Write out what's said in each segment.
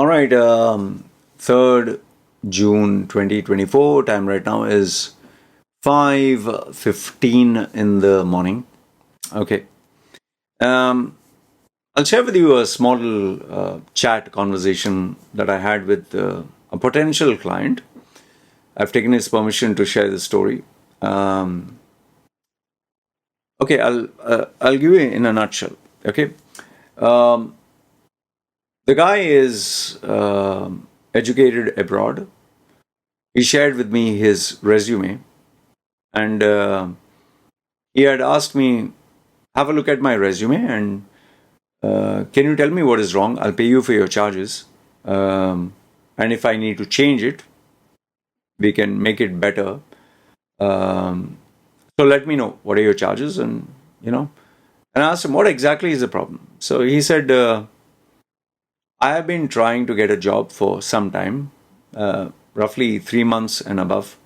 All right, 3rd June 2024. Time right now is 5:15 in the morning. Okay. Um, I'll share with you a small chat conversation that I had with a potential client. I've taken his permission to share the story. Um, okay, I'll give you in a nutshell. Okay. Um, the guy is educated abroad. He shared with me his resume, and he had asked me, have a look at my resume, and can you tell me what is wrong? I'll pay you for your charges. And if I need to change it, we can make it better. Um, so let me know what are your charges, and I asked him what exactly is the problem. So he said, I have been trying to get a job for some time, roughly 3 months and above.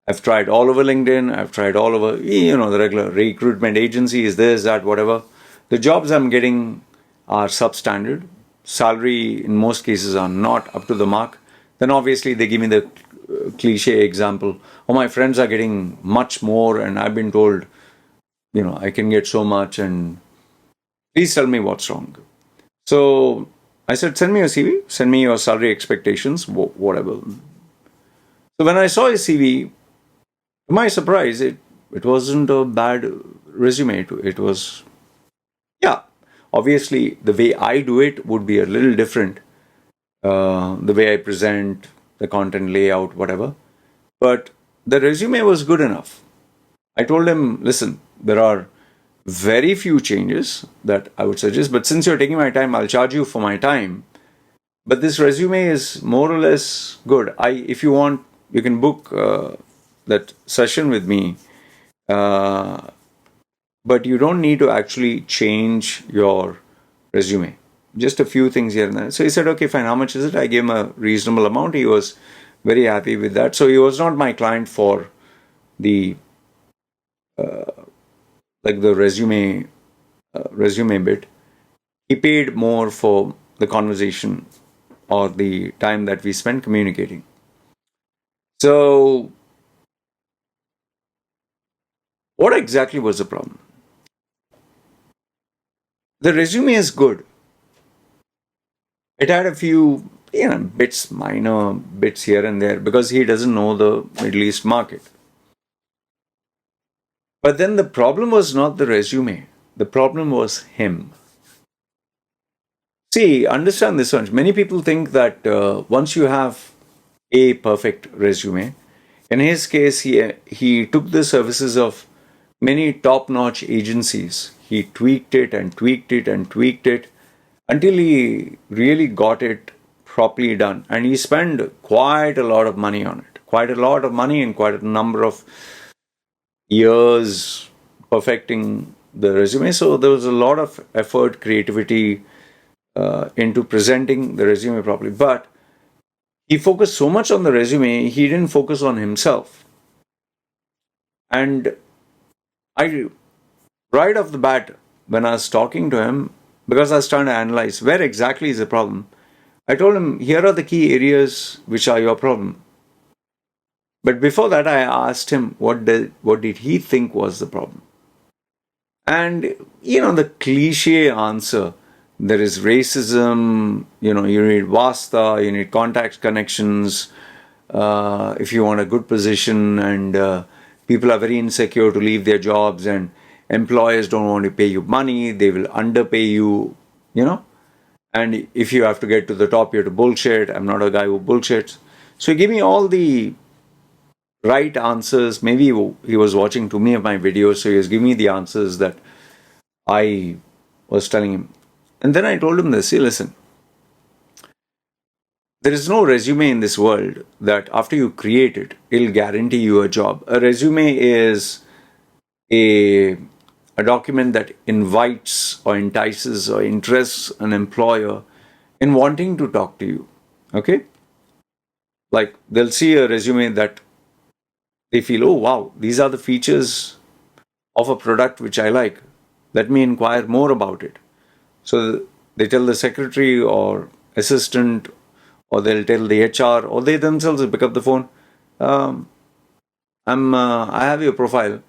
I've tried all over LinkedIn. I've tried all over, the regular recruitment agencies, this, that, whatever. The jobs I'm getting are substandard. Salary in most cases are not up to the mark. Then obviously they give me the cliche example. Oh, my friends are getting much more, and I've been told, I can get so much, and please tell me what's wrong. So I said, send me your CV, send me your salary expectations, whatever. So when I saw his CV, to my surprise, it wasn't a bad resume. It was, yeah, obviously the way I do it would be a little different. The way I present, the content layout, whatever. But the resume was good enough. I told him, listen, there are very few changes that I would suggest, but since you're taking my time, I'll charge you for my time. But this resume is more or less good. If you want, you can book that session with me. Uh, but you don't need to actually change your resume. Just a few things here and there. So he said, okay, fine. How much is it? I gave him a reasonable amount. He was very happy with that. So he was not my client for the the resume bit. He paid more for the conversation or the time that we spent communicating. So what exactly was the problem? The resume is good. It had a few, minor bits here and there because he doesn't know the Middle East market. But then the problem was not the resume. The problem was him. See, understand this one. Many people think that once you have a perfect resume, in his case, he took the services of many top-notch agencies. He tweaked it and tweaked it and tweaked it until he really got it properly done. And he spent quite a lot of money on it, quite a lot of money and quite a number of years perfecting the resume. So there was a lot of effort, creativity into presenting the resume properly. But he focused so much on the resume, he didn't focus on himself. And I, right off the bat, when I was talking to him, because I was trying to analyze where exactly is the problem, I told him, here are the key areas which are your problem. But before that, I asked him what did he think was the problem. And, the cliche answer, there is racism, you need vasta, you need contact connections, if you want a good position, and people are very insecure to leave their jobs, and employers don't want to pay you money, they will underpay you, and if you have to get to the top, you have to bullshit. I'm not a guy who bullshits. So he gave me all the right answers. Maybe he was watching too many of my videos, so he was giving me the answers that I was telling him. And then I told him this, see, listen, there is no resume in this world that after you create it, it'll guarantee you a job. A resume is a document that invites or entices or interests an employer in wanting to talk to you. Okay? Like they'll see a resume that they feel, oh wow, these are the features of a product which I like. Let me inquire more about it. So they tell the secretary or assistant, or they'll tell the HR, or they themselves will pick up the phone. Um, I have your profile.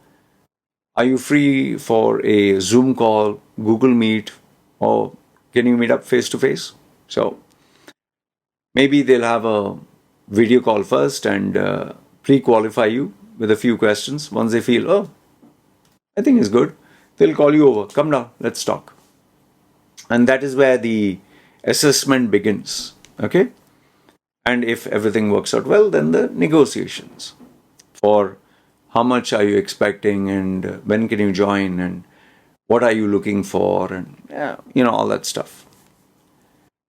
Are you free for a Zoom call, Google Meet, or can you meet up face to face? So maybe they'll have a video call first and pre-qualify you with a few questions. Once they feel, oh, I think it's good, they'll call you over. Come down, let's talk. And that is where the assessment begins. Okay? And if everything works out well, then the negotiations for how much are you expecting and when can you join and what are you looking for and all that stuff.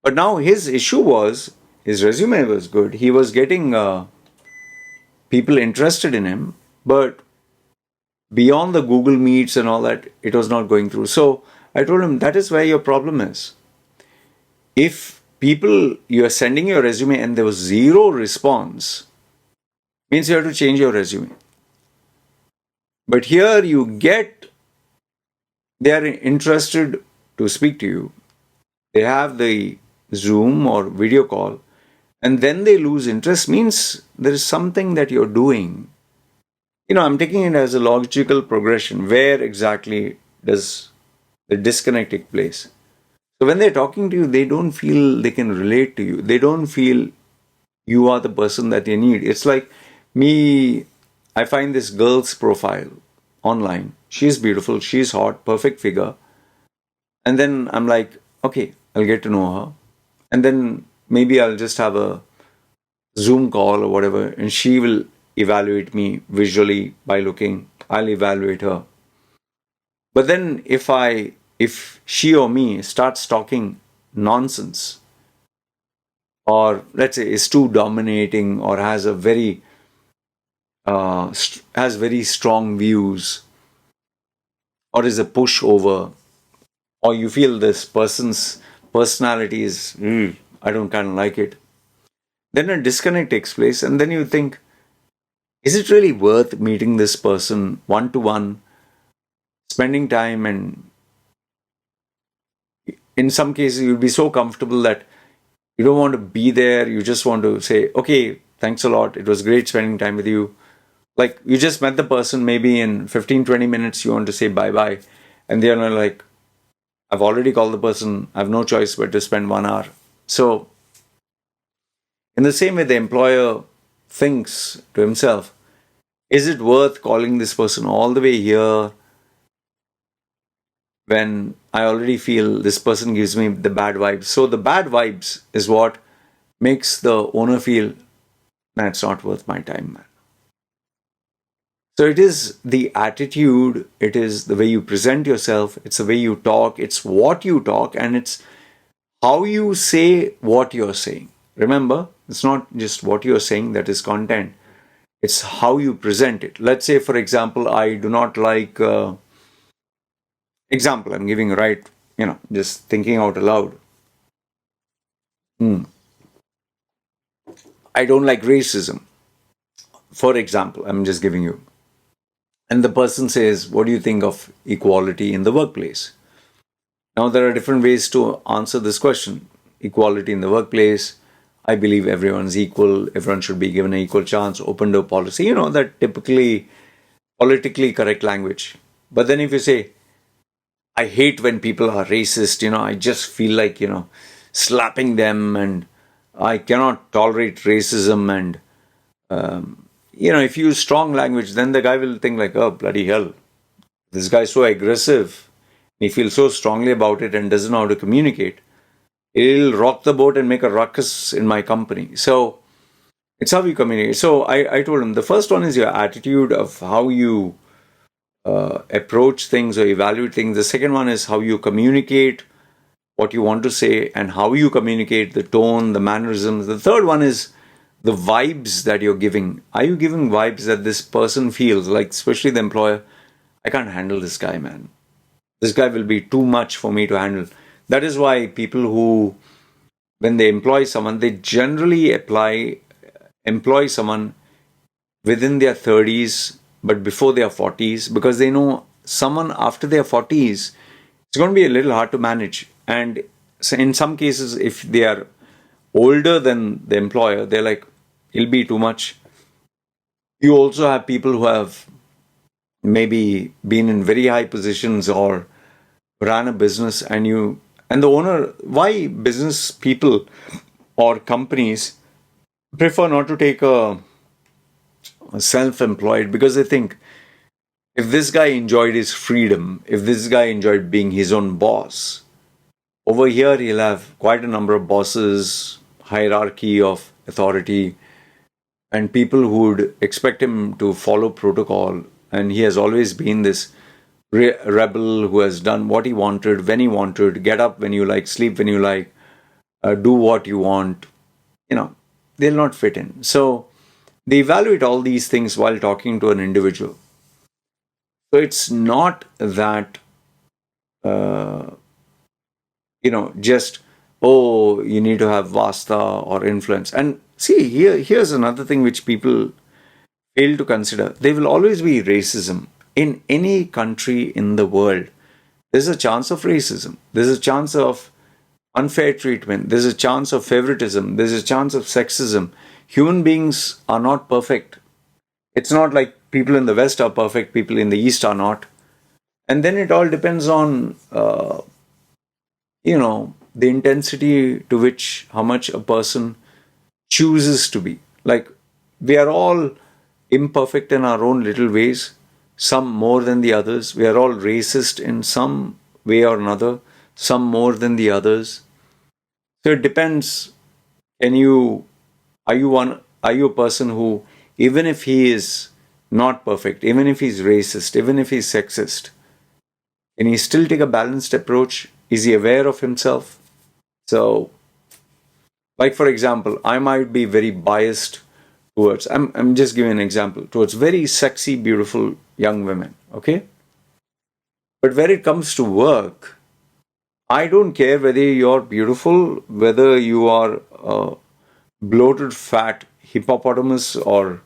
But now his issue was his resume was good. He was getting people interested in him, but beyond the Google Meets and all that, it was not going through. So I told him that is where your problem is. If you are sending your resume and there was zero response, means you have to change your resume. But here they are interested to speak to you. They have the Zoom or video call, and then they lose interest, means there is something that you're doing. I'm taking it as a logical progression. Where exactly does the disconnect take place? So when they're talking to you, they don't feel they can relate to you. They don't feel you are the person that they need. It's like me, I find this girl's profile online. She's beautiful, she's hot, perfect figure. And then I'm like, okay, I'll get to know her. And then maybe I'll just have a Zoom call or whatever, and she will evaluate me visually by looking. I'll evaluate her. But then if she or me starts talking nonsense, or let's say is too dominating, or has very strong views, or is a pushover, or you feel this person's personality is, I don't kind of like it, then a disconnect takes place, and then you think, is it really worth meeting this person one-to-one, spending time, and in some cases you'll be so comfortable that you don't want to be there. You just want to say, okay, thanks a lot. It was great spending time with you. Like you just met the person, maybe in 15-20 minutes you want to say bye-bye, and they're like, I've already called the person. I have no choice but to spend 1 hour. So in the same way, the employer thinks to himself, is it worth calling this person all the way here when I already feel this person gives me the bad vibes? So the bad vibes is what makes the owner feel, nah, it's not worth my time, man. So it is the attitude, it is the way you present yourself, it's the way you talk, it's what you talk, and it's how you say what you're saying. Remember, it's not just what you're saying that is content. It's how you present it. Let's say, for example, I do not like, example I'm giving, right? Just thinking out aloud. I don't like racism. For example, I'm just giving you. And the person says, what do you think of equality in the workplace? Now, there are different ways to answer this question. Equality in the workplace. I believe everyone's equal. Everyone should be given an equal chance. Open door policy. That typically politically correct language. But then if you say, I hate when people are racist, I just feel like, slapping them, and I cannot tolerate racism, and, if you use strong language, then the guy will think like, oh, bloody hell, this guy's so aggressive. He feels so strongly about it and doesn't know how to communicate. He'll rock the boat and make a ruckus in my company. So it's how you communicate. So I told him the first one is your attitude of how you approach things or evaluate things. The second one is how you communicate what you want to say and how you communicate, the tone, the mannerisms. The third one is the vibes that you're giving. Are you giving vibes that this person feels like, especially the employer, I can't handle this guy, man. This guy will be too much for me to handle. That is why people who, when they employ someone, they generally employ someone within their 30s, but before their 40s, because they know someone after their 40s, it's going to be a little hard to manage. And in some cases, if they are older than the employer, they're like, it'll be too much. You also have people who have maybe been in very high positions or ran a business, and the owner, why business people or companies prefer not to take a self-employed, because they think if this guy enjoyed his freedom, if this guy enjoyed being his own boss, over here he'll have quite a number of bosses, hierarchy of authority, and people who would expect him to follow protocol. And he has always been this rebel who has done what he wanted, when he wanted, get up when you like, sleep when you like, do what you want. They'll not fit in. So they evaluate all these things while talking to an individual. So it's not that, uh, just, oh, you need to have vasta or influence. And see, here's another thing which people fail to consider. There will always be racism in any country in the world. There's a chance of racism. There's a chance of unfair treatment. There's a chance of favoritism. There's a chance of sexism. Human beings are not perfect. It's not like people in the West are perfect, people in the East are not. And then it all depends on, the intensity to which, how much a person chooses to be. Like, we are all imperfect in our own little ways, some more than the others. We are all racist in some way or another, some more than the others. So it depends. Can you, are you a person who, even if he is not perfect, even if he's racist, even if he's sexist, can he still take a balanced approach? Is he aware of himself? So, like for example, I might be very biased towards, I'm just giving an example, towards very sexy, beautiful young women, okay? But when it comes to work, I don't care whether you're beautiful, whether you are a bloated, fat hippopotamus, or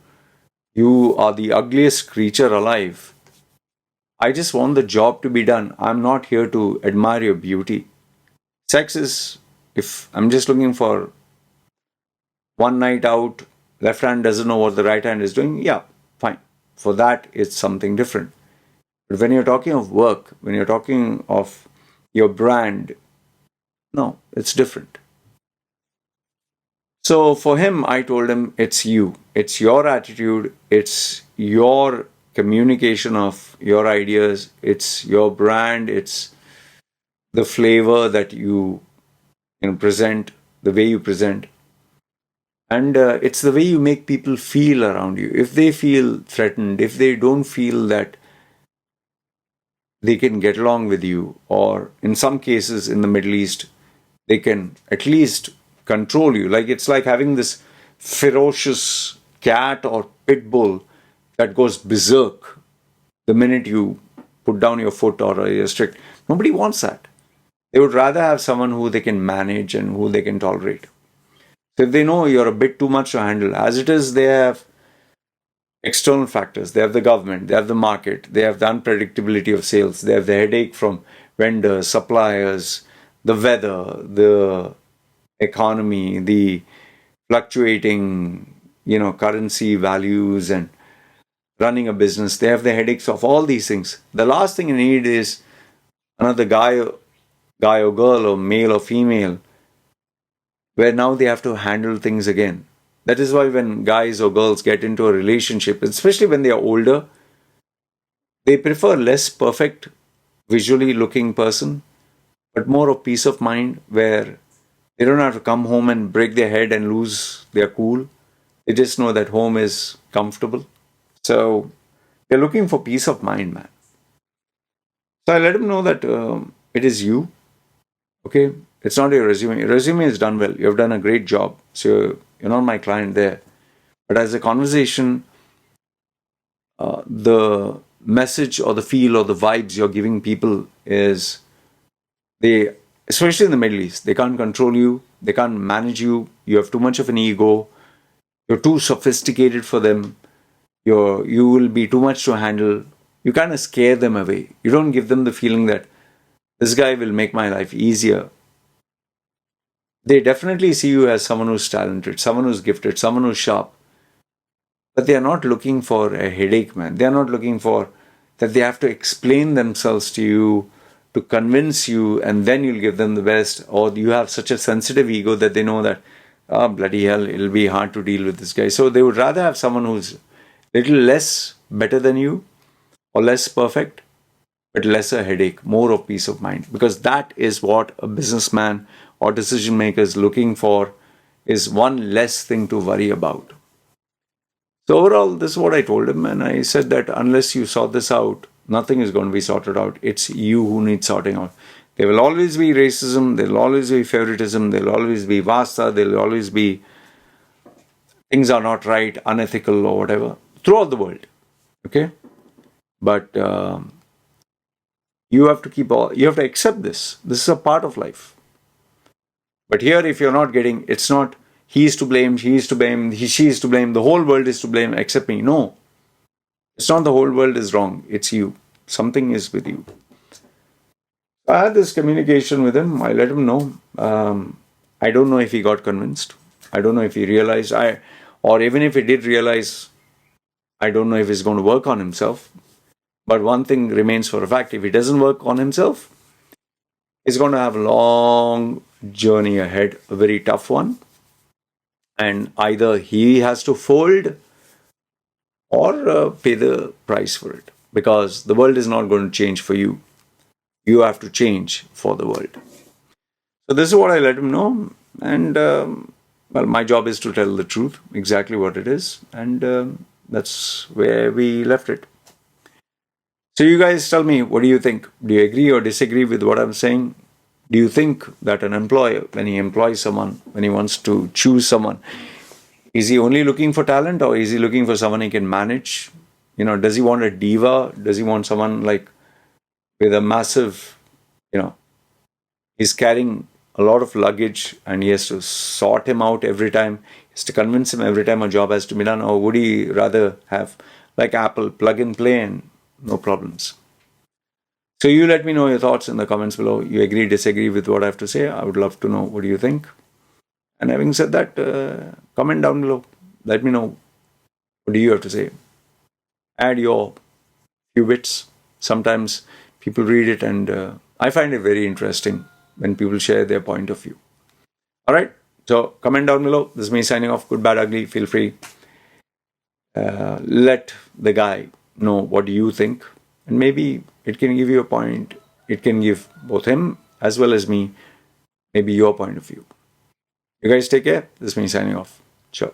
you are the ugliest creature alive. I just want the job to be done. I'm not here to admire your beauty. Sex is, if I'm just looking for one night out, left hand doesn't know what the right hand is doing, yeah, fine. For that, it's something different. But when you're talking of work, when you're talking of your brand, no, it's different. So for him, I told him, it's you. It's your attitude. It's your communication of your ideas. It's your brand. It's the flavor that you present, the way you present. And it's the way you make people feel around you. If they feel threatened, if they don't feel that they can get along with you, or in some cases in the Middle East, they can at least control you. Like, it's like having this ferocious cat or pit bull that goes berserk the minute you put down your foot or you're strict. Nobody wants that. They would rather have someone who they can manage and who they can tolerate. So if they know you're a bit too much to handle, as it is, they have external factors. They have the government, they have the market, they have the unpredictability of sales, they have the headache from vendors, suppliers, the weather, the economy, the fluctuating, currency values, and running a business. They have the headaches of all these things. The last thing you need is another guy or girl or male or female, where now they have to handle things again. That is why when guys or girls get into a relationship, especially when they are older, they prefer less perfect, visually looking person, but more of peace of mind, where they don't have to come home and break their head and lose their cool. They just know that home is comfortable. So they're looking for peace of mind, man. So I let them know that it is you. Okay, it's not your resume. Your resume is done well. You have done a great job. So you're not my client there. But as a conversation, the message or the feel or the vibes you're giving people is, they, especially in the Middle East, they can't control you. They can't manage you. You have too much of an ego. You're too sophisticated for them. You will be too much to handle. You kind of scare them away. You don't give them the feeling that this guy will make my life easier. They definitely see you as someone who's talented, someone who's gifted, someone who's sharp. But they are not looking for a headache, man. They are not looking for that they have to explain themselves to you to convince you, and then you'll give them the best. Or you have such a sensitive ego that they know that, oh, bloody hell, it'll be hard to deal with this guy. So they would rather have someone who's little less better than you or less perfect, but lesser headache, more of peace of mind. Because that is what a businessman or decision maker is looking for, is one less thing to worry about. So overall, this is what I told him, and I said that unless you sort this out, nothing is going to be sorted out. It's you who needs sorting out. There will always be racism, there will always be favoritism, there will always be vasta, there will always be things are not right, unethical or whatever, throughout the world. Okay? But you have to you have to accept this. This is a part of life. But here, if you're not getting, it's not he is to blame, she is to blame, she is to blame, the whole world is to blame except me. No, it's not the whole world is wrong. It's you. Something is with you. I had this communication with him. I let him know. I don't know if he got convinced. I don't know if he realized. Or even if he did realize, I don't know if he's going to work on himself. But one thing remains for a fact: if he doesn't work on himself, he's going to have a long journey ahead, a very tough one. And either he has to fold or pay the price for it, because the world is not going to change for you. You have to change for the world. So this is what I let him know, and well, my job is to tell the truth, exactly what it is, and that's where we left it. So you guys tell me, what do you think? Do you agree or disagree with what I'm saying? Do you think that an employer, when he employs someone, when he wants to choose someone, is he only looking for talent, or is he looking for someone he can manage? You know, does he want a diva? Does he want someone like with a massive, you know, he's carrying a lot of luggage and he has to sort him out every time, he has to convince him every time a job has to be done? Or would he rather have, like Apple, plug and play and no problems? So you let me know your thoughts in the comments below. You agree, disagree with what I have to say? I would love to know, what do you think? And having said that, comment down below. Let me know, what do you have to say? Add your few bits. Sometimes people read it and I find it very interesting when people share their point of view. All right. So comment down below. This is me signing off. Good, bad, ugly. Feel free. Let the guy know what you think. And maybe it can give you a point. It can give both him as well as me maybe your point of view. You guys take care. This is me signing off. Sure.